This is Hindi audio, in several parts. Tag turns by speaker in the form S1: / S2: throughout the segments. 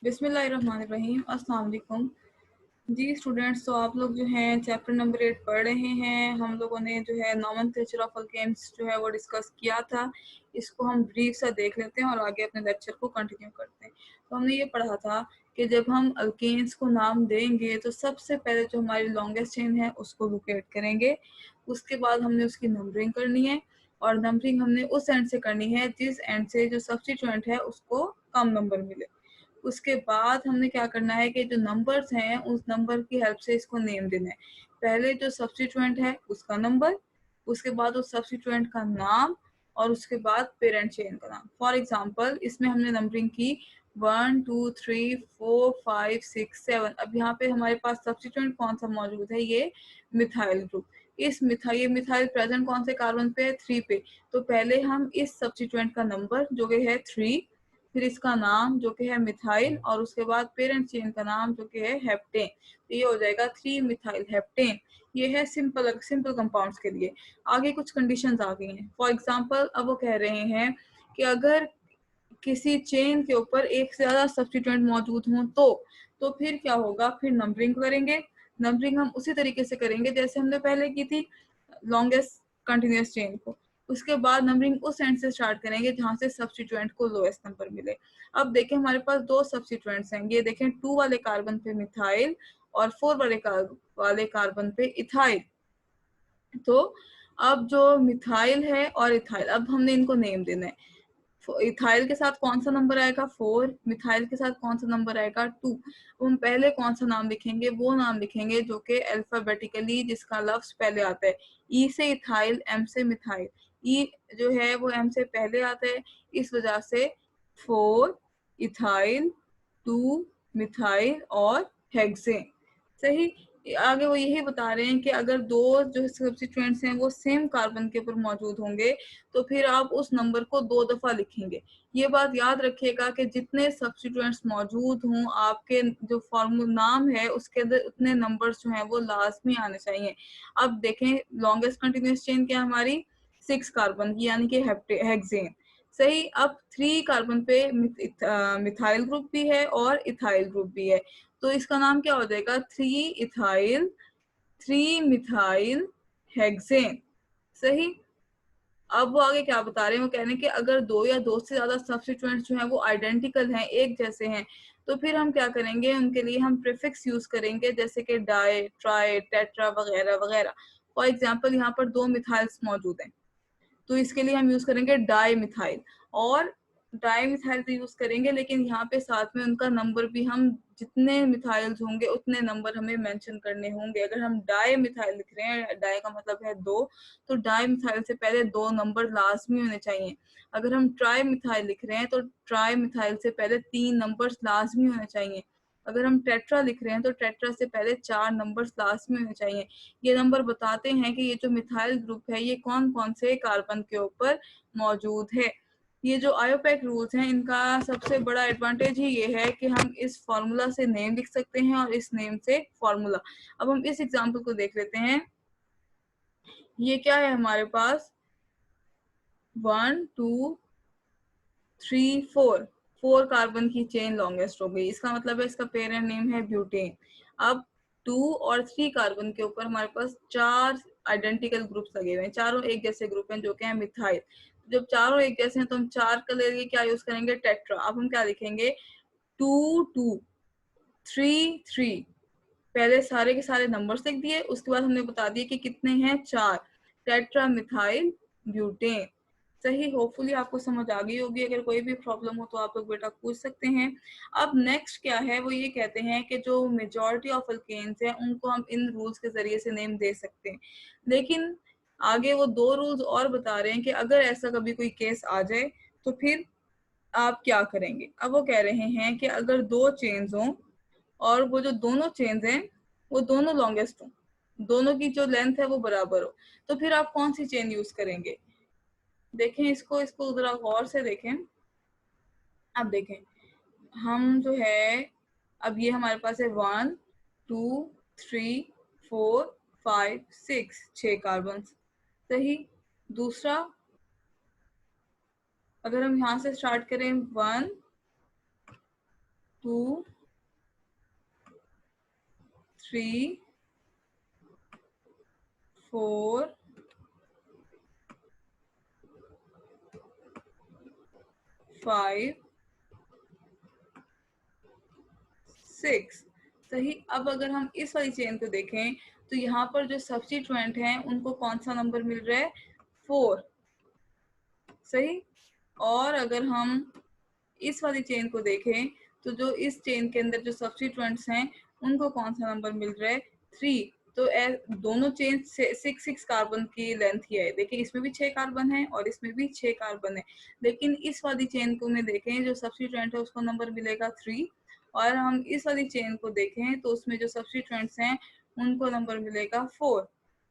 S1: बिस्मिल्लाहिर्रहमानिर्रहीम। अस्सलाम वालेकुम जी स्टूडेंट्स। तो आप लोग जो हैं चैप्टर नंबर 8 पढ़ रहे हैं। हम लोगों ने जो है नॉमेनक्लेचर ऑफ अल्केन्स जो है वो डिस्कस किया था। इसको हम ब्रीफ सा देख लेते हैं और आगे अपने लेक्चर को कंटिन्यू करते हैं। तो हमने ये पढ़ा था कि जब हम अल्केन्स को नाम देंगे तो सबसे पहले जो हमारी लॉन्गेस्ट चेन है उसको लोकेट करेंगे। उसके बाद हमने उसकी नंबरिंग करनी है और नंबरिंग हमने उस एंड से करनी है जिस एंड से जो सब्स्टिट्यूएंट है उसको कम नंबर मिले। उसके बाद हमने क्या करना है कि जो नंबर्स हैं उस नंबर की हेल्प से इसको नेम देना है। पहले जो सब्स्टिट्यूएंट है उसका नंबर, उसके बाद उस सब्स्टिट्यूएंट का नाम और उसके बाद पेरेंट चेन का नाम। फॉर एग्जांपल इसमें हमने नंबरिंग की 1 2 3 4 5 6 7। अब यहाँ पे हमारे पास सब्स्टिट्यूएंट कौन सा मौजूद है, ये मिथाइल ग्रुप। ये मिथाइल प्रेजेंट कौन से कार्बन पे है, 3 पे। तो पहले हम इस सब्स्टिट्यूएंट का नंबर जो कि है 3, फिर इसका नाम जो कि है मिथाइल और उसके बाद पेरेंट चेन का नाम जो कि है हेप्टेन। तो ये हो जाएगा 3 मिथाइल हेप्टेन। ये है सिंपल कंपाउंड्स के लिए। आगे कुछ कंडीशंस आ गई हैं। फॉर एग्जांपल अब वो कह रहे हैं कि अगर किसी चेन के ऊपर एक से ज्यादा सब्स्टिट्यूएंट मौजूद हों तो फिर क्या होगा, फिर नंबरिंग करेंगे। नंबरिंग हम उसी तरीके से करेंगे जैसे हमने पहले की थी लॉन्गेस्ट कंटिन्यूअस चेन को। उसके बाद नंबरिंग उस एंड से स्टार्ट करेंगे जहां से सब्स्टिट्यूएंट को लोएस्ट नंबर मिले। अब देखें हमारे पास दो सब्स्टिट्यूएंट्स हैं। ये देखें 2 वाले कार्बन पे मिथाइल और 4 वाले कार्बन पे इथाइल। तो अब जो मिथाइल है और इथाइल, अब हमने इनको नेम देना है। इथाइल के साथ कौन सा नंबर आएगा 4, मिथाइल के साथ कौन सा नंबर आएगा 2। हम पहले कौन सा नाम लिखेंगे, वो नाम लिखेंगे जो कि अल्फाबेटिकली जिसका लफ्ज पहले आता है। ई से इथाइल, एम से मिथाइल। ई जो है वो एम से पहले आता है, इस वजह से 4 इथाइल, 2 मिथाइल और हेक्सेन। सही। आगे वो यही बता रहे हैं कि अगर दो जो सब्स्टिट्यूएंट्स हैं वो सेम कार्बन के ऊपर मौजूद होंगे तो फिर आप उस नंबर को 2 दफा लिखेंगे। ये बात याद रखिएगा कि जितने सब्स्टिट्यूएंट्स मौजूद हों आपके जो फॉर्मूला नाम है उसके अंदर उतने नंबर्स जो हैं वो लाजमी आने चाहिए। अब देखें लॉन्गेस्ट कंटिन्यूअस चेन क्या हमारी 6 कार्बन की यानी कि हेक्सेन। सही। अब 3 कार्बन पे मिथाइल ग्रुप भी है और इथाइल ग्रुप भी है। तो इसका नाम क्या हो जाएगा 3 इथाइल 3 मिथाइल हेक्सेन। सही। अब वो आगे क्या बता रहे हैं, वो कह रहे हैं कि अगर दो या दो से ज्यादा सब्स्टिट्यूएंट्स जो हैं वो आइडेंटिकल हैं, एक जैसे हैं, तो फिर हम क्या करेंगे, उनके लिए हम प्रीफिक्स यूज करेंगे जैसे कि डाई, ट्राई, टेट्रा वगैरह वगैरह। फॉर एग्जांपल यहाँ पर 2 मिथाइल्स मौजूद हैं तो इसके लिए हम यूज करेंगे डाई मिथाइल। और डाई मिथाइल तो यूज करेंगे लेकिन यहाँ पे साथ में उनका नंबर भी हम जितने मिथाइल्स होंगे उतने नंबर हमें मेंशन करने होंगे। अगर हम डाई मिथाइल लिख रहे हैं, डाई का मतलब है 2, तो डाई मिथाइल से पहले 2 नंबर लाजमी होने चाहिए। अगर हम ट्राई मिथाइल लिख रहे हैं तो ट्राई मिथाइल से पहले 3 नंबर्स लाजमी होने चाहिए। अगर हम टेट्रा लिख रहे हैं तो टेट्रा से पहले 4 नंबर्स लाजमी होने चाहिए। ये नंबर बताते हैं कि ये जो मिथाइल ग्रुप है ये कौन कौन से कार्बन के ऊपर मौजूद है। ये जो आयोपेक रूल्स हैं इनका सबसे बड़ा एडवांटेज ही ये है कि हम इस फॉर्मूला से नेम लिख सकते हैं और इस नेम से फॉर्मूला। अब हम इस एग्जांपल को देख लेते हैं। ये क्या है हमारे पास 1 2 3 4, 4 कार्बन की चेन लॉन्गेस्ट हो गई। इसका मतलब है इसका पेरेंट नेम है ब्यूटेन। अब 2 और 3 कार्बन के ऊपर हमारे पास 4 आइडेंटिकल ग्रुप्स लगे हुए हैं, चारों एक जैसे ग्रुप हैं जो कि हैं मिथाइल। जब चारों एक जैसे हैं तो हम 4 का लेके क्या यूज करेंगे, टेट्रा। अब हम क्या लिखेंगे 2 2 3 3। पहले सारे के सारे नंबर्स लिख दिए, उसके बाद हमने बता दिया कि कितने हैं, 4। Tetra methyl butane. सही। होपफुली आपको समझ आ गई होगी। अगर कोई भी प्रॉब्लम हो तो आप लोग बेटा पूछ सकते हैं। अब नेक्स्ट क्या है, वो ये कहते हैं कि जो मेजॉरिटी ऑफ अल्केन्स हैं उनको हम इन रूल्स के जरिए से नेम दे सकते हैं। लेकिन आगे वो 2 रूल्स और बता रहे हैं कि अगर ऐसा कभी कोई केस आ जाए तो फिर आप क्या करेंगे। अब वो कह रहे हैं कि अगर 2 चेन्स हों और वो जो दोनों चेन्स हैं वो दोनों लॉन्गेस्ट हों, दोनों की जो लेंथ है वो बराबर हो, तो फिर आप कौन सी चेन यूज करेंगे। देखें इसको इसको जरा गौर से देखें। अब देखें हम जो है, अब ये हमारे पास है 1 2 3 4 5 6, 6 कार्बन। सही। दूसरा अगर हम यहाँ से स्टार्ट करें 1 2 3 4 5 6। सही। अब अगर हम इस वाली चेन को देखें तो यहाँ पर जो सब्स्टिट्यूएंट हैं उनको कौन सा नंबर मिल रहा है? 4। सही। और अगर हम इस वाली चेन को देखें तो जो इस चेन के अंदर जो सब्स्टिट्यूएंट्स हैं उनको कौन सा नंबर मिल रहा है? 3। तो दोनों चेन से 6 कार्बन की लेंथ ही है। देखिए इसमें भी 6 कार्बन है और इसमें भी 6 कार्बन है, लेकिन इस वाली चेन को में देखें जो सब्स्टिट्यूएंट है उसको नंबर मिलेगा 3, और हम इस वाली चेन को देखें तो उसमें जो सब्स्टिट्यूएंट्स हैं उनको नंबर मिलेगा 4।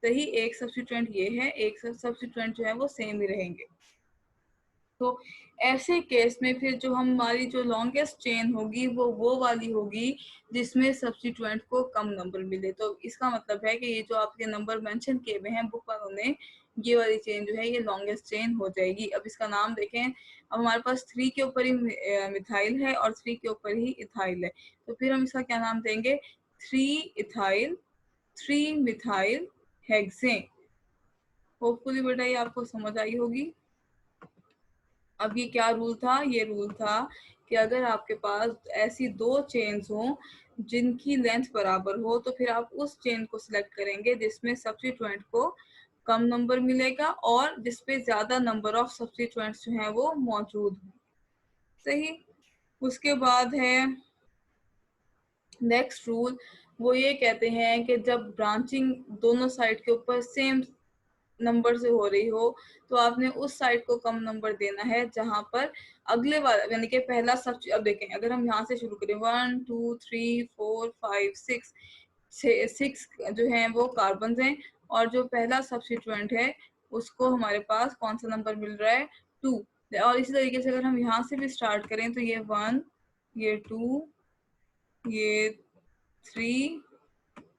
S1: सही। एक सब्स्टिट्यूएंट ये है, एक सब्स्टिट्यूएंट जो है वो सेम ही रहेंगे। तो ऐसे केस में फिर जो हमारी जो लॉन्गेस्ट चेन होगी वो वाली होगी जिसमें सब्स्टिट्यूएंट को कम नंबर मिले। तो इसका मतलब है कि ये जो आपके नंबर मेंशन किए हुए हैं बुक वालों ने, ये वाली चेन जो है ये लॉन्गेस्ट चेन हो जाएगी। अब इसका नाम देखें। अब हमारे पास 3 के ऊपर ही मिथाइल है और 3 के ऊपर ही इथाइल है, तो फिर हम इसका क्या नाम देंगे? 3 इथाइल 3 मिथाइल हेक्सेन। होपफुली बेटा ये आपको समझ आई होगी। अब ये क्या रूल था? ये रूल था कि अगर आपके पास ऐसी दो चेन्स हो जिनकी लेंथ बराबर हो तो फिर आप उस चेन को सिलेक्ट करेंगे जिसमें सब्स्टिट्यूएंट को कम नंबर मिलेगा और जिसपे ज्यादा नंबर ऑफ सब्स्टिट्यूएंट्स जो हैं वो मौजूद हो। सही। उसके बाद है नेक्स्ट रूल। वो ये कहते हैं कि जब ब्रांचिंग दोनों साइड के ऊपर सेम नंबर से हो रही हो तो आपने उस साइड को कम नंबर देना है जहां पर अगले वाला यानी कि पहला सब। अब देखें अगर हम यहाँ से शुरू करें 1 2 3 4 5 6 6 जो है वो कार्बन हैं और जो पहला सब्स्टिट्यूएंट है उसको हमारे पास कौन सा नंबर मिल रहा है? 2। और इसी तरीके से अगर हम यहाँ से भी स्टार्ट करें तो ये 1, ये 2, ये 3,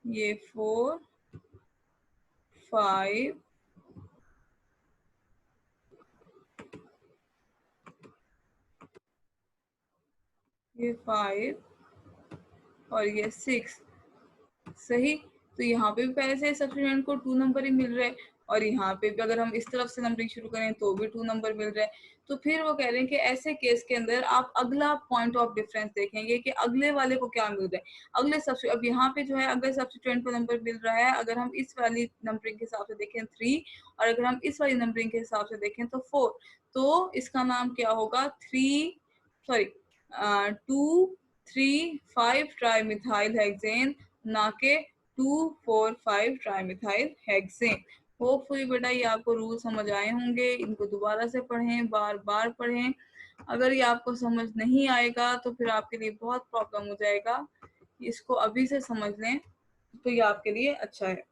S1: ये 4, 5, ये 5 और ये 6। सही। तो यहाँ पे भी पहले से सब्स्टिट्यूएंट को 2 नंबर ही मिल रहे हैं और यहाँ पे भी अगर हम इस तरफ से नंबरिंग शुरू करें तो भी 2 नंबर मिल रहे हैं। तो फिर वो कह रहे हैं कि ऐसे केस के अंदर आप अगला पॉइंट ऑफ डिफरेंस देखेंगे कि अगले वाले को क्या मिल रहा है। अगले सब्स्टिट्यूएंट अब यहाँ पे जो है अगले सब्स्टिट्यूएंट को नंबर मिल रहा है, अगर हम इस वाली नंबरिंग के हिसाब से देखें 3 और अगर हम इस वाली नंबरिंग के हिसाब से देखें तो 4। तो इसका नाम क्या होगा? 2 3 5 ट्राई मिथाइल हेक्सेन, ना के 2 4 5 ट्राईमिथाइल हेक्सेन। होपफुली बेटा ये आपको रूल समझ आए होंगे। इनको दोबारा से पढ़ें, बार बार पढ़ें। अगर ये आपको समझ नहीं आएगा तो फिर आपके लिए बहुत प्रॉब्लम हो जाएगा। इसको अभी से समझ लें तो ये आपके लिए अच्छा है।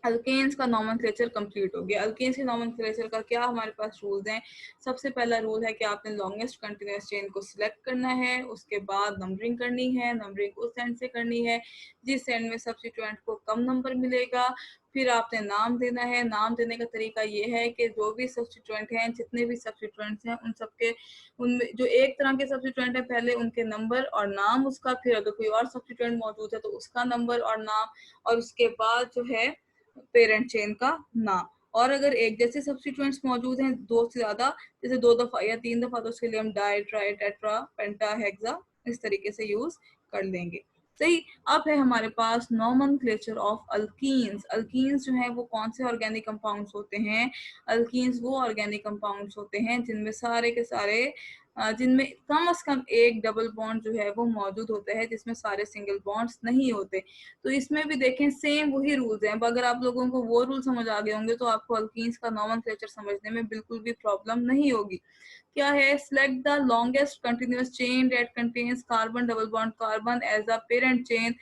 S1: अल्केन्स का नॉमेनक्लेचर कंप्लीट हो गया। अल्केन्स के नॉमेनक्लेचर का क्या हमारे पास रूल्स हैं? सबसे पहला रूल है कि आपने लॉन्गेस्ट कंटिन्यूअस चेन को सिलेक्ट करना है, उसके बाद नंबरिंग करनी है। नंबरिंग उस एंड से करनी है जिस एंड में सब्स्टिट्यूएंट को कम नंबर मिलेगा। फिर आपने नाम देना है। नाम देने का तरीका ये है कि जो भी सब्स्टिट्यूएंट हैं, जितने भी सब्स्टिट्यूएंट्स हैं, उन सबके उनमें जो एक तरह के सब्स्टिट्यूएंट है पहले उनके नंबर और नाम उसका, फिर अगर कोई और सब्स्टिट्यूएंट मौजूद है तो उसका नंबर और नाम, और उसके बाद जो है पेरेंट चेन का नाम। और अगर एक जैसे सब्स्टिट्यूएंट्स मौजूद हैं दो से ज्यादा, जैसे 2 दफा या 3 दफा, तो उसके लिए हम डाई ट्राई टेट्रा पेंटा हेक्सा इस तरीके से यूज कर लेंगे। सही। अब है हमारे पास नॉमेनक्लेचर ऑफ अल्कीन्स। अल्कीन्स जो है वो कौन से ऑर्गेनिक कंपाउंड्स होते हैं? अल्कीन्स वो ऑर्गेनिक कंपाउंड्स होते हैं जिनमें सारे के सारे जिनमें कम से कम एक डबल बॉन्ड जो है वो मौजूद होता है, जिसमें सारे सिंगल बॉन्ड्स नहीं होते। तो इसमें भी देखें सेम वही रूल्स हैं। अगर आप लोगों को वो रूल समझ आ गए होंगे तो आपको अल्कीन्स का नॉमेनक्लेचर समझने में बिल्कुल भी प्रॉब्लम नहीं होगी। क्या है? Select the longest continuous chain that contains carbon double bond carbon as a parent chain,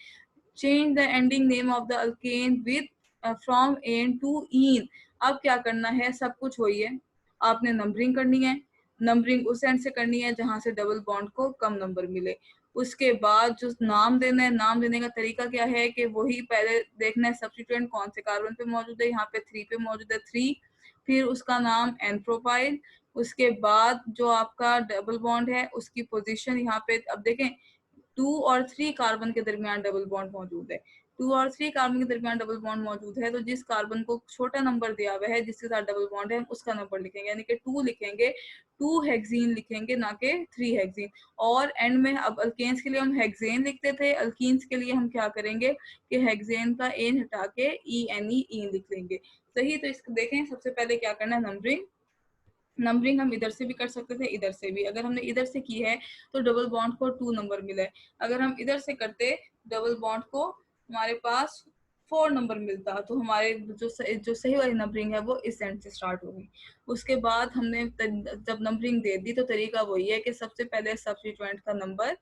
S1: change the ending name of the alkane with from ane to ene. अब क्या करना है? सब कुछ वही है। आपने नंबरिंग करनी है। नंबरिंग उस एंड से करनी है जहां से डबल बॉन्ड को कम नंबर मिले। उसके बाद जो नाम देना है, नाम देने का तरीका क्या है कि वही पहले देखना है सब्स्टिट्यूएंट कौन से कार्बन पे मौजूद है। यहाँ पे 3 पे मौजूद है 3, फिर उसका नाम एन प्रोपाइल। उसके बाद जो आपका डबल बॉन्ड है उसकी पोजीशन यहाँ पे अब देखें 2 और 3 कार्बन के दरमियान डबल बॉन्ड मौजूद है, 2 और 3 कार्बन के दरमियान डबल बॉन्ड मौजूद है, तो जिस कार्बन को छोटा नंबर दिया हुआ है जिसके साथ डबल बॉन्ड है उसका नंबर लिखेंगे, यानी कि 2 लिखेंगे, 2 हेक्सीन लिखेंगे ना कि 3 हेक्सीन। और एंड में अब अल्केन्स के लिए हम हेक्सेन लिखते थे, अल्कीन्स के लिए हम क्या करेंगे कि हेक्सेन का एन हटा के ई एन ई लिख लेंगे। सही, तो इसको देखें, सबसे पहले क्या करना है, नंबरिंग। नंबरिंग हम इधर से भी कर सकते थे, इधर से भी। अगर हमने इधर से की है तो डबल बॉन्ड को 2 नंबर मिला है, अगर हम इधर से करते डबल बॉन्ड को हमारे पास 4 नंबर मिलता, तो हमारे जो सही वाली नंबरिंग है वो इस एंड से स्टार्ट होगी। उसके बाद हमने जब नंबरिंग दे दी तो तरीका वही है कि सबसे पहले सब्स्टिट्यूएंट का नंबर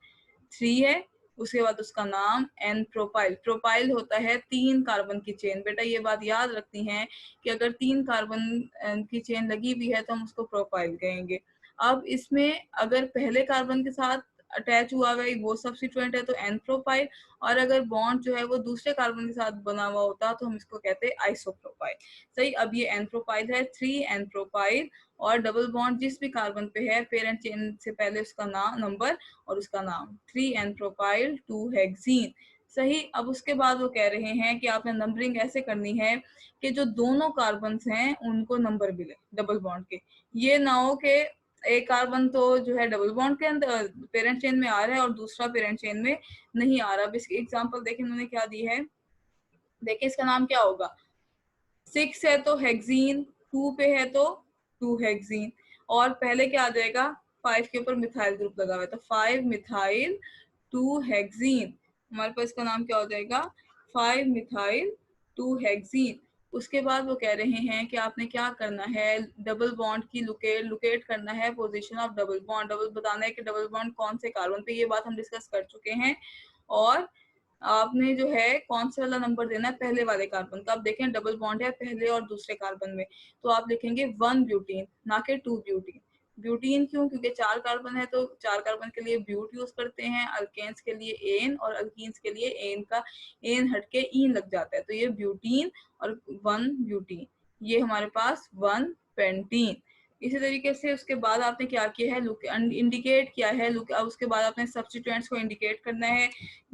S1: 3 है, उसके बाद उसका नाम एन प्रोपाइल। प्रोपाइल होता है 3 कार्बन की चेन। बेटा ये बात याद रखती हैं कि अगर 3 कार्बन की चेन लगी हुई है तो हम उसको प्रोपाइल कहेंगे। अब इसमें अगर पहले कार्बन के साथ अटैच हुआ हुआ है वो सब्स्टिट्यूएंट है तो एन प्रोपाइल, और अगर बॉन्ड जो है वो दूसरे कार्बन के साथ बना हुआ होता तो हम इसको कहते हैं आइसोप्रोपाइल। सही, अब ये एन प्रोपाइल है, 3 एन प्रोपाइल, और डबल बॉन्ड जिस भी कार्बन पे है पेरेंट चेन से पहले उसका नाम नंबर और उसका नाम 3 एन प्रोपाइल 2 हेक्सीन। सही, अब उसके बाद वो कह रहे हैं कि आपने नंबरिंग ऐसे करनी है कि जो दोनों कार्बन हैं उनको नंबर मिले डबल बॉन्ड के। ये ना हो कि एक कार्बन तो जो है डबल बॉन्ड के अंदर पेरेंट चेन में आ रहा है और दूसरा पेरेंट चेन में नहीं आ रहा। अब इसकी एग्जांपल देखें उन्होंने क्या दी है, देखिए इसका नाम क्या होगा, 6 है तो हेक्सीन, 2 पे है तो 2 हेक्सीन, और पहले क्या आ जाएगा, 5 के ऊपर मिथाइल ग्रुप लगा हुआ है तो 5 मिथाइल 2 हेक्सीन, हमारे पास इसका नाम क्या हो जाएगा, 5 मिथाइल 2 हेक्सीन। उसके बाद वो कह रहे हैं कि आपने क्या करना है, डबल बॉन्ड की लोकेट करना है position of double bond, double बताना है कि डबल बॉन्ड कौन से कार्बन पे, ये बात हम डिस्कस कर चुके हैं। और आपने जो है कौन सा वाला नंबर देना है, पहले वाले कार्बन का। आप देखें डबल बॉन्ड है पहले और दूसरे कार्बन में, तो आप लिखेंगे 1 ब्यूटीन ना कि 2 ब्यूटीन। ब्यूटीन क्यों, क्योंकि 4 कार्बन है तो 4 कार्बन के लिए ब्यूट यूज करते हैं, अल्केन्स के लिए एन, और अल्कीन्स के लिए एन का एन हट के ईन लग जाता है, तो ये ब्यूटीन और 1 ब्यूटीन, ये हमारे पास 1 पेंटीन। इसी तरीके से उसके बाद आपने क्या किया है, इंडिकेट किया है उसके बाद आपने सब्स्टिट्यूएंट्स को इंडिकेट करना है।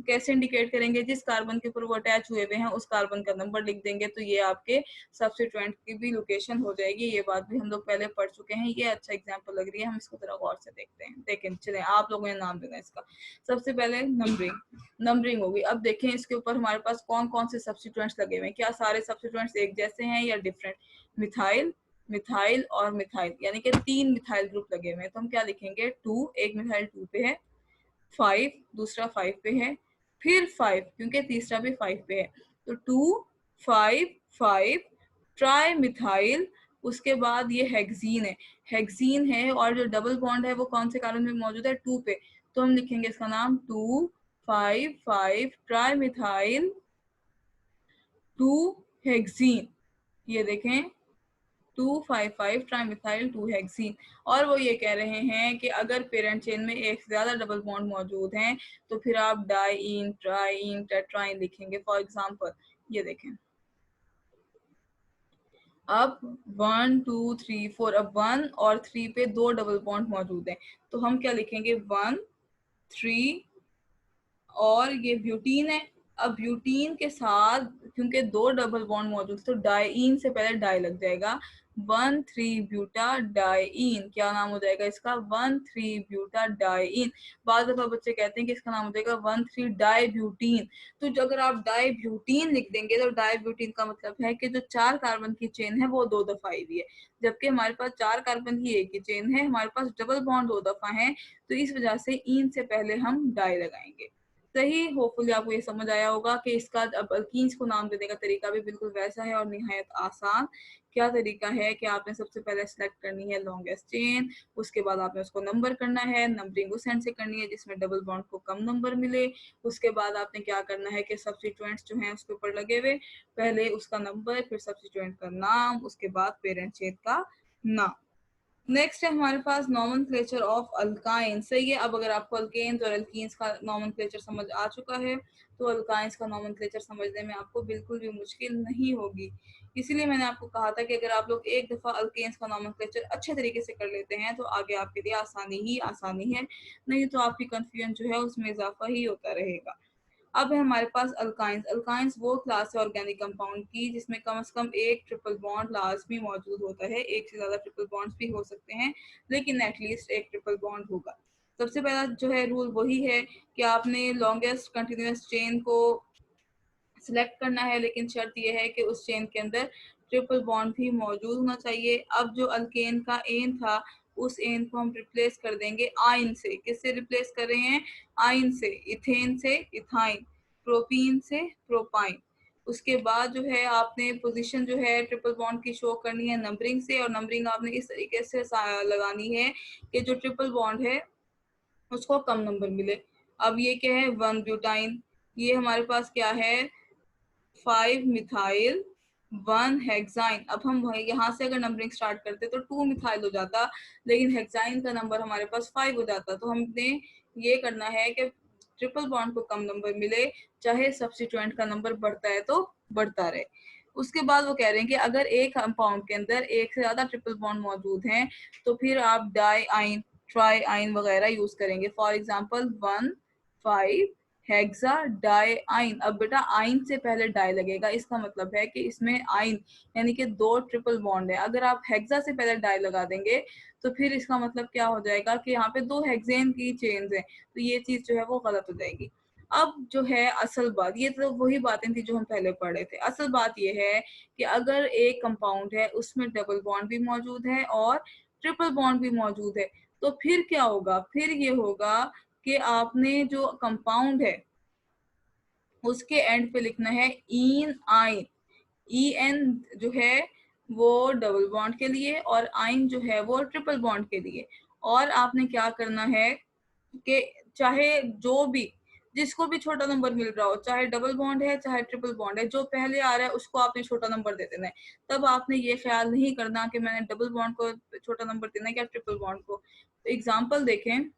S1: कैसे इंडिकेट करेंगे, जिस कार्बन के ऊपर वो अटैच हुए हुए हैं उस कार्बन का नंबर लिख देंगे तो ये आपके सब्स्टिट्यूएंट की भी लोकेशन हो जाएगी। ये बात भी हम लोग पहले पढ़ चुके हैं, ये अच्छा एग्जांपल लग रही है, हम इसको थोड़ा गौर से देखते हैं। देखें, चलें आप लोगों ने नाम देना इसका। सबसे पहले नंबरिंग होगी। अब देखें इसके ऊपर हमारे पास कौन कौन से सब्स्टिट्यूएंट्स लगे हुए हैं, क्या सारे सब्स्टिट्यूएंट्स एक जैसे हैं या डिफरेंट। मिथाइल, मिथाइल और मिथाइल, यानी कि 3 मिथाइल ग्रुप लगे हुए हैं, तो हम क्या लिखेंगे, 2, एक मिथाइल 2 पे है, 5 दूसरा 5 पे है, फिर 5 क्योंकि तीसरा भी 5 पे है, तो 2 5 5 ट्राई मिथाइल। उसके बाद ये हेक्सीन है और जो डबल बॉन्ड है वो कौन से कार्बन में मौजूद है, 2 पे, तो हम लिखेंगे इसका नाम 2 5 5 ट्राई मिथाइल 2 हेक्सीन। ये देखें 255 ट्राइमिथाइल 2 हेक्सीन। और वो ये कह रहे हैं कि अगर पेरेंट चेन में एक से ज्यादा डबल बॉन्ड मौजूद हैं तो फिर आप डाईन, ट्राइन, टेट्राइन लिखेंगे। फॉर एग्जांपल ये देखें, अब 1 2 3 4, अब 1 और 3 पे 2 डबल बॉन्ड मौजूद हैं, तो हम क्या लिखेंगे, 1 3, और ये ब्यूटीन है। अब ब्यूटीन के साथ क्योंकि 2 डबल बॉन्ड मौजूद तो डाईन से पहले डाई लग जाएगा, 1 3 ब्यूटा डाईन, क्या नाम हो जाएगा इसका, 1 3 ब्यूटा डाईन। बाद दफा बच्चे कहते हैं कि इसका नाम हो जाएगा 1 3 डाई ब्यूटीन। तो जो अगर आप डाई ब्यूटीन लिख देंगे तो डाई ब्यूटीन का मतलब है कि जो 4 कार्बन की चेन है वो 2 दफा आई हुई है, जबकि हमारे पास 4 कार्बन की एक ही चेन है, हमारे पास डबल बॉन्ड 2 दफा है, तो इस वजह से इन से पहले हम डाई लगाएंगे। सही, होपफुली आपको ये समझ आया होगा कि इसका अब अल्कीन्स को नाम देने का तरीका भी बिल्कुल वैसा है और निहायत आसान। क्या तरीका है कि आपने सबसे पहले सिलेक्ट करनी है लॉन्गेस्ट चेन, उसके बाद आपने उसको नंबर करना है, नंबरिंग उस एंड से करनी है जिसमें डबल बॉन्ड को कम नंबर मिले। उसके बाद आपने क्या करना है कि सब्स्टिट्यूएंट्स जो हैं उसके ऊपर लगे हुए, पहले उसका नंबर, फिर सब्स्टिट्यूएंट का नाम, उसके बाद पेरेंट चेन का नाम। नेक्स्ट है हमारे पास नॉमेनक्लेचर ऑफ अल्काइन। सही है, अब अगर आपको अल्केन्स और अल्कीन्स का नॉमेनक्लेचर समझ आ चुका है तो अल्काइंस का नॉमेनक्लेचर समझने में आपको बिल्कुल भी मुश्किल नहीं होगी। इसीलिए मैंने आपको कहा था कि अगर आप लोग एक दफ़ा अल्केन्स का नॉमेनक्लेचर अच्छे तरीके से कर लेते हैं तो आगे आपके लिए आसानी ही आसानी है, नहीं तो आपकी कन्फ्यूजन जो है उसमें इजाफा ही होता रहेगा। अब है हमारे पास अल्काइंस। अल्काइंस वो क्लास है ऑर्गेनिक कंपाउंड की जिसमें कम से कम एक ट्रिपल बॉन्ड लाजमी मौजूद होता है। एक से ज़्यादा ट्रिपल बॉन्ड्स भी हो सकते हैं, लेकिन एटलीस्ट एक ट्रिपल बॉन्ड होगा। सबसे पहला जो है रूल वही है कि आपने लॉन्गेस्ट कंटिन्यूस चेन को सिलेक्ट करना है, लेकिन शर्त यह है कि उस चेन के अंदर ट्रिपल बॉन्ड भी मौजूद होना चाहिए। अब जो अल्केन का एन था उस एन को हम रिप्लेस कर देंगे आइन से। किससे रिप्लेस कर रहे हैं? आइन से। इथेन से इथाइन, प्रोपीन से प्रोपाइन। उसके बाद जो है आपने पोजीशन जो है ट्रिपल बॉन्ड की शो करनी है नंबरिंग से, और नंबरिंग आपने इस तरीके से लगानी है कि जो ट्रिपल बॉन्ड है उसको कम नंबर मिले। अब ये क्या है? 1 ब्यूटाइन। ये हमारे पास क्या है? 5 मिथाइल 1 हेक्साइन। अब हम यहाँ से अगर नंबरिंग स्टार्ट करते तो 2 मिथाइल हो जाता, लेकिन हेक्साइन का नंबर हमारे पास 5 हो जाता। तो हमने ये करना है कि ट्रिपल बॉन्ड को कम नंबर मिले, चाहे सब्स्टिट्यूएंट का नंबर बढ़ता है तो बढ़ता रहे। उसके बाद वो कह रहे हैं कि अगर एक कंपाउंड के अंदर एक से ज्यादा ट्रिपल बॉन्ड मौजूद हैं तो फिर आप डाई आइन, ट्राई आइन वगैरह यूज करेंगे। फॉर एग्जाम्पल 1 5 हेक्सा डाई आइन। अब बेटा आइन से पहले डाई लगेगा, इसका मतलब है कि इसमें आइन यानी कि 2 ट्रिपल बॉन्ड है। अगर आप हेक्सा से पहले डाई लगा देंगे तो फिर इसका मतलब क्या हो जाएगा कि यहाँ पे 2 हेक्सेन की चेन्स हैं, तो ये चीज जो है वो गलत हो जाएगी। अब जो है असल बात, ये तो वही बातें थी जो हम पहले पढ़ रहे थे। असल बात ये है कि अगर एक कंपाउंड है उसमें डबल बॉन्ड भी मौजूद है और ट्रिपल बॉन्ड भी मौजूद है, तो फिर क्या होगा? फिर ये होगा कि आपने जो कंपाउंड है उसके एंड पे लिखना है इन आइन। ई एन जो है वो डबल बॉन्ड के लिए और आइन जो है वो ट्रिपल बॉन्ड के लिए। और आपने क्या करना है कि चाहे जो भी, जिसको भी छोटा नंबर मिल रहा हो, चाहे डबल बॉन्ड है चाहे ट्रिपल बॉन्ड है, जो पहले आ रहा है उसको आपने छोटा नंबर दे देना है। तब आपने ये ख्याल नहीं करना कि मैंने डबल बॉन्ड को छोटा नंबर देना है या ट्रिपल बॉन्ड को। एग्जाम्पल देखें,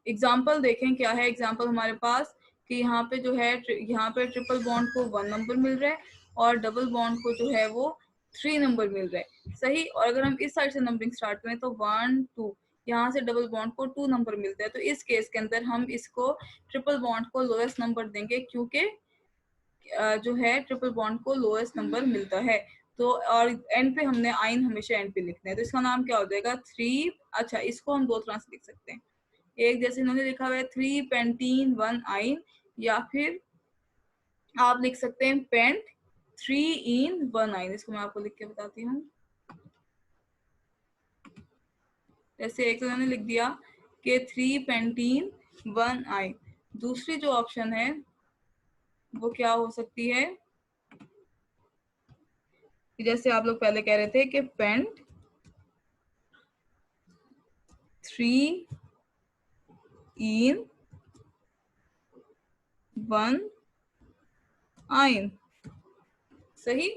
S1: एग्जाम्पल देखें क्या है एग्जाम्पल हमारे पास कि यहाँ पे जो है यहाँ पे ट्रिपल बॉन्ड को 1 नंबर मिल रहा है और डबल बॉन्ड को जो है वो 3 नंबर मिल रहा है। सही। और अगर हम इस साइड से नंबरिंग स्टार्ट करें तो 1 2, यहाँ से डबल बॉन्ड को 2 नंबर मिलता है। तो इस केस के अंदर हम इसको ट्रिपल बॉन्ड को लोएस्ट नंबर देंगे, क्योंकि जो है ट्रिपल बॉन्ड को लोएस्ट नंबर मिलता है। तो और एंड पे हमने आइन हमेशा एंड पे लिखना है, तो इसका नाम क्या हो जाएगा? 3। अच्छा, इसको हम दो तरह से लिख सकते हैं। एक जैसे इन्होंने लिखा हुआ है 3 पेंटीन 1 आइन, या फिर आप लिख सकते हैं पेंट 3 इन 1 आइन। इसको मैं आपको लिख के बताती हूँ। जैसे एक तो इन्होंने लिख दिया कि 3 पेंटीन 1 आइन। दूसरी जो ऑप्शन है वो क्या हो सकती है? जैसे आप लोग पहले कह रहे थे कि पेंट 3 इन 1 आइन। सही।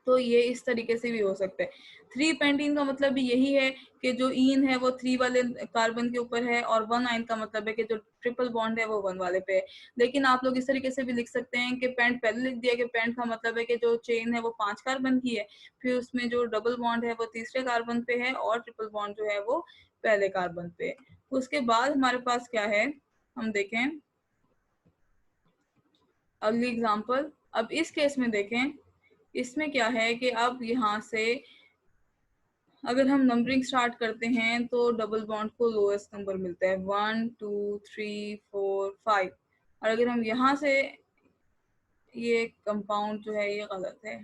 S1: तो ये इस तरीके से भी हो सकता है। 3 पेंटीन का मतलब भी यही है कि जो इन है वो 3 वाले कार्बन के ऊपर है, और 1 आइन का मतलब है कि जो ट्रिपल बॉन्ड है वो 1 वाले पे है। लेकिन आप लोग इस तरीके से भी लिख सकते हैं कि पेंट पहले लिख दिया कि पेंट का मतलब है कि जो चेन है वो 5 कार्बन की है, फिर उसमें जो डबल बॉन्ड है वो तीसरे कार्बन पे है और ट्रिपल बॉन्ड जो है वो पहले कार्बन पे है। उसके बाद हमारे पास क्या है, हम देखें अगली एग्जांपल। अब इस केस में देखें, इसमें क्या है कि अब यहाँ से अगर हम नंबरिंग स्टार्ट करते हैं तो डबल बॉन्ड को लोएस्ट नंबर मिलता है 1 2 3 4 5। और अगर हम यहाँ से, ये कंपाउंड जो है ये गलत है।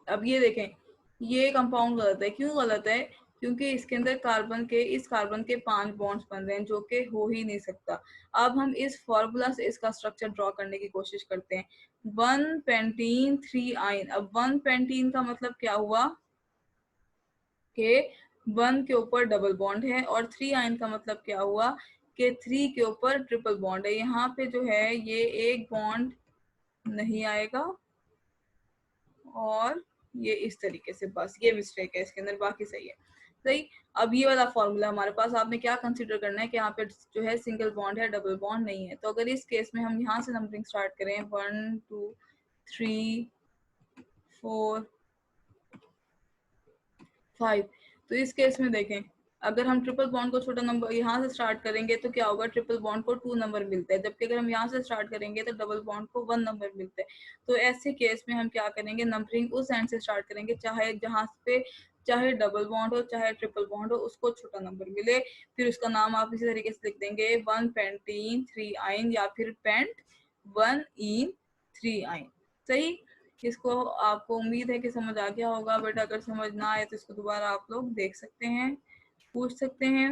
S1: अब ये देखें, ये कंपाउंड गलत है। क्यों गलत है? क्योंकि इसके अंदर कार्बन के, इस कार्बन के 5 बॉन्ड्स बन रहे हैं, जो कि हो ही नहीं सकता। अब हम इस फॉर्मूला से इसका स्ट्रक्चर ड्रॉ करने की कोशिश करते हैं। 1 पेंटीन 3 आइन। अब 1 पेंटीन का मतलब क्या हुआ कि 1 के ऊपर डबल बॉन्ड है, और 3 आइन का मतलब क्या हुआ कि 3 के ऊपर ट्रिपल बॉन्ड है। यहाँ पे जो है ये एक बॉन्ड नहीं आएगा, और ये इस तरीके से, बस ये मिस्टेक है इसके अंदर, बाकी सही है। सही। अब ये वाला फॉर्मूला हमारे पास, आपने क्या कंसीडर करना है कि यहाँ पे जो है सिंगल बॉन्ड है, डबल बॉन्ड नहीं है। तो अगर इस केस में हम यहाँ से नंबरिंग स्टार्ट करें 1 2 3 4 5, तो इस केस में देखें, अगर हम ट्रिपल बॉन्ड को छोटा नंबर यहाँ से स्टार्ट करेंगे तो क्या होगा, ट्रिपल बॉन्ड को 2 नंबर मिलते हैं, जबकि अगर हम यहाँ से स्टार्ट करेंगे तो डबल बॉन्ड को 1 नंबर मिलते हैं। तो ऐसे केस में हम क्या करेंगे, नंबरिंग उस एंड से स्टार्ट करेंगे चाहे जहाँ पे चाहे डबल बॉन्ड हो चाहे ट्रिपल बॉन्ड हो, उसको छोटा नंबर मिले। फिर उसका नाम आप इसी तरीके से लिख देंगे 1 पेंटीन 3 आइन या फिर पेंट 1 इन 3 आइन। सही। इसको आपको उम्मीद है कि समझ आ गया होगा, बट अगर समझ ना आए तो इसको दोबारा आप लोग देख सकते हैं, पूछ सकते हैं।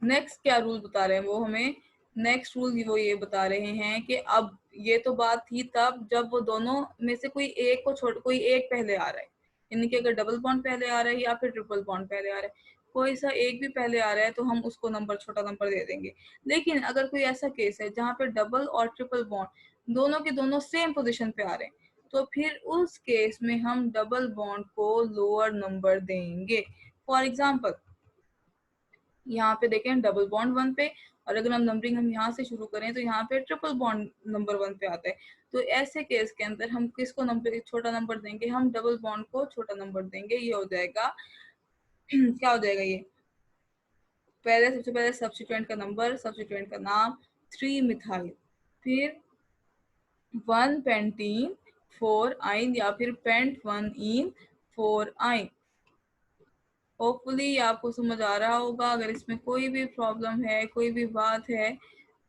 S1: नेक्स्ट क्या रूल बता रहे हैं वो हमें, नेक्स्ट रूल वो ये बता रहे हैं कि अब ये तो बात थी तब जब वो दोनों में से कोई एक को छोड़, कोई एक पहले आ रहा है, यानी कि अगर डबल बॉन्ड पहले आ रहा है या फिर ट्रिपल बॉन्ड पहले आ रहा है, कोई सा एक भी पहले आ रहा है तो हम उसको नंबर छोटा नंबर दे देंगे। लेकिन अगर कोई ऐसा केस है जहाँ पे डबल और ट्रिपल बॉन्ड दोनों के दोनों सेम पोजिशन पे आ रहे हैं, तो फिर उस केस में हम डबल बॉन्ड को लोअर नंबर देंगे। फॉर एग्जाम्पल यहाँ पे देखें डबल बॉन्ड 1 पे, और अगर हम नंबरिंग हम यहाँ से शुरू करें तो यहाँ पे ट्रिपल बॉन्ड नंबर 1 पे आता है। तो ऐसे केस के अंदर हम किसको नंबर छोटा नंबर देंगे, हम डबल बॉन्ड को छोटा नंबर देंगे। ये हो जाएगा क्या हो जाएगा, ये पहले सबसे पहले सब्स्टिट्यूएंट का नंबर, सब्स्टिट्यूएंट का नाम 3 मिथाइल, फिर 1 पेंटीन 4 आइन या फिर पेंट 1 इन 4 आइन। होपफुली आपको समझ आ रहा होगा। अगर इसमें कोई भी प्रॉब्लम है, कोई भी बात है,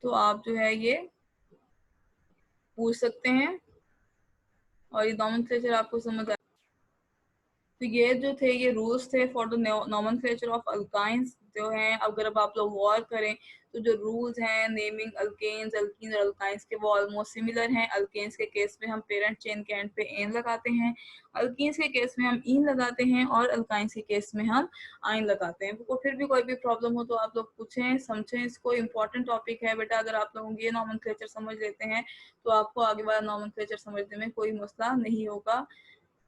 S1: तो आप जो है ये पूछ सकते हैं। और ये नॉमेनक्लेचर आपको समझ आ, तो ये जो थे ये रूल्स थे for the nomenclature of alkynes जो हैं। अगर अब आप लोग गौर करें तो जो रूल्स हैं नेमिंग अल्केन्स, अल्कीन और अल्काइंस के, वो ऑलमोस्ट सिमिलर हैं। अल्केन्स के केस में हम पेरेंट चेन के एंड पे एन लगाते हैं, अल्कीन्स के केस में हम इन लगाते हैं, और अल्काइंस के केस में हम आइन लगाते हैं। तो फिर भी कोई भी प्रॉब्लम हो तो आप लोग पूछें, समझें। इसको इम्पोर्टेंट टॉपिक है बेटा। अगर आप लोग ये नॉमेनक्लेचर समझ लेते हैं तो आपको आगे वाला नॉमेनक्लेचर समझने में कोई मसला नहीं होगा।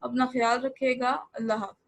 S1: अपना ख्याल रखिएगा। अल्लाह हाफ़िज़।